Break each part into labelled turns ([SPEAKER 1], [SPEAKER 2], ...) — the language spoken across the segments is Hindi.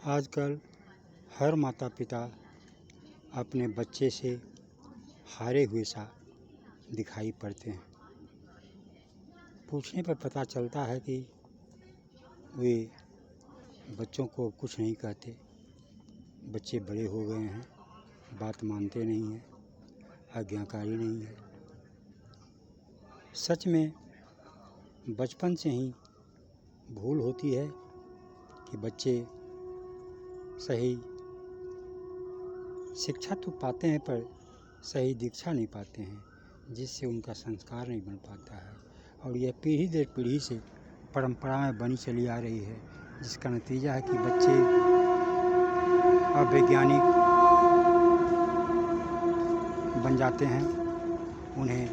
[SPEAKER 1] आजकल हर माता पिता अपने बच्चे से हारे हुए सा दिखाई पड़ते हैं। पूछने पर पता चलता है कि वे बच्चों को कुछ नहीं कहते। बच्चे बड़े हो गए हैं, बात मानते नहीं हैं, आज्ञाकारी नहीं है। सच में बचपन से ही भूल होती है कि बच्चे सही शिक्षा तो पाते हैं पर सही दीक्षा नहीं पाते हैं, जिससे उनका संस्कार नहीं बन पाता है। और यह पीढ़ी दर पीढ़ी से परंपरा में बनी चली आ रही है, जिसका नतीजा है कि बच्चे अवैज्ञानिक बन जाते हैं। उन्हें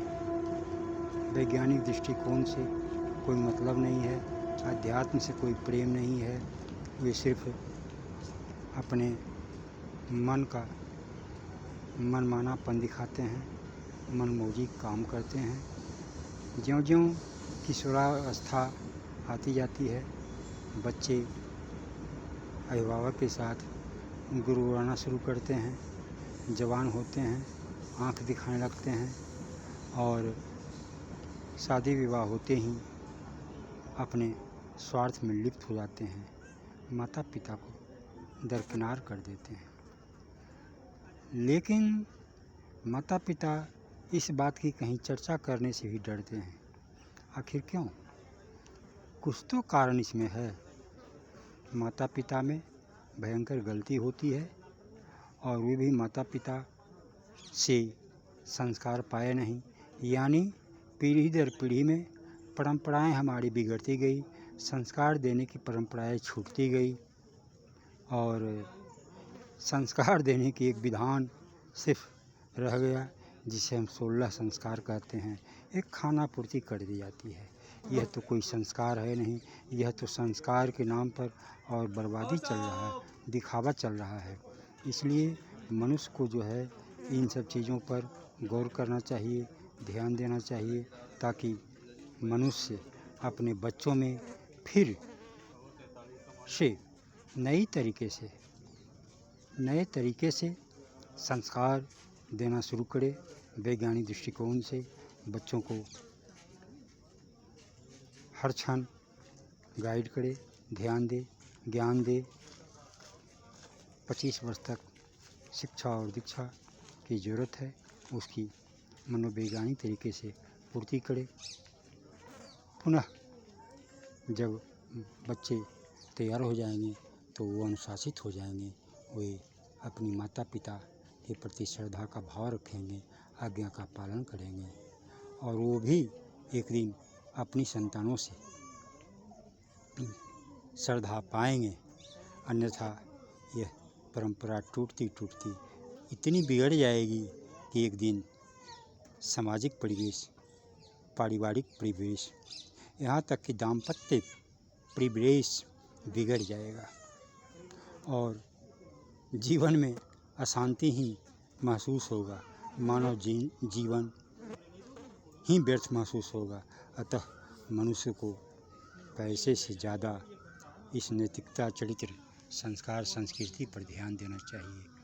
[SPEAKER 1] वैज्ञानिक दृष्टिकोण से कोई मतलब नहीं है, अध्यात्म से कोई प्रेम नहीं है। वे सिर्फ अपने मन का मनमानापन दिखाते हैं, मनमौजी काम करते हैं। ज्यों-ज्यों किशोरावस्था आती जाती है, बच्चे अभिभावक के साथ गुर्राना शुरू करते हैं, जवान होते हैं, आँख दिखाने लगते हैं और शादी विवाह होते ही अपने स्वार्थ में लिप्त हो जाते हैं, माता पिता को दरकिनार कर देते हैं। लेकिन माता पिता इस बात की कहीं चर्चा करने से भी डरते हैं। आखिर क्यों? कुछ तो कारण इसमें है। माता पिता में भयंकर गलती होती है और वे भी माता पिता से संस्कार पाए नहीं, यानी पीढ़ी दर पीढ़ी में परंपराएं हमारी बिगड़ती गई, संस्कार देने की परंपराएं छूटती गई और संस्कार देने की एक विधान सिर्फ रह गया, जिसे हम 16 संस्कार कहते हैं। एक खाना पूर्ति कर दी जाती है। यह तो कोई संस्कार है नहीं, यह तो संस्कार के नाम पर और बर्बादी चल रहा है, दिखावा चल रहा है। इसलिए मनुष्य को जो है इन सब चीज़ों पर गौर करना चाहिए, ध्यान देना चाहिए, ताकि मनुष्य अपने बच्चों में फिर से नए तरीके से संस्कार देना शुरू करे। वैज्ञानिक दृष्टिकोण से बच्चों को हर क्षण गाइड करे, ध्यान दे, ज्ञान दे। 25 वर्ष तक शिक्षा और दीक्षा की ज़रूरत है, उसकी मनोवैज्ञानिक तरीके से पूर्ति करे। पुनः जब बच्चे तैयार हो जाएंगे तो वो अनुशासित हो जाएंगे, वे अपनी माता पिता के प्रति श्रद्धा का भाव रखेंगे, आज्ञा का पालन करेंगे और वो भी एक दिन अपनी संतानों से श्रद्धा पाएंगे। अन्यथा यह परंपरा टूटती टूटती इतनी बिगड़ जाएगी कि एक दिन सामाजिक परिवेश, पारिवारिक परिवेश, यहाँ तक कि दाम्पत्य परिवेश बिगड़ जाएगा और जीवन में अशांति ही महसूस होगा। मानव जीवन ही व्यर्थ महसूस होगा। अतः मनुष्य को पैसे से ज़्यादा इस नैतिकता, चरित्र, संस्कार, संस्कृति पर ध्यान देना चाहिए।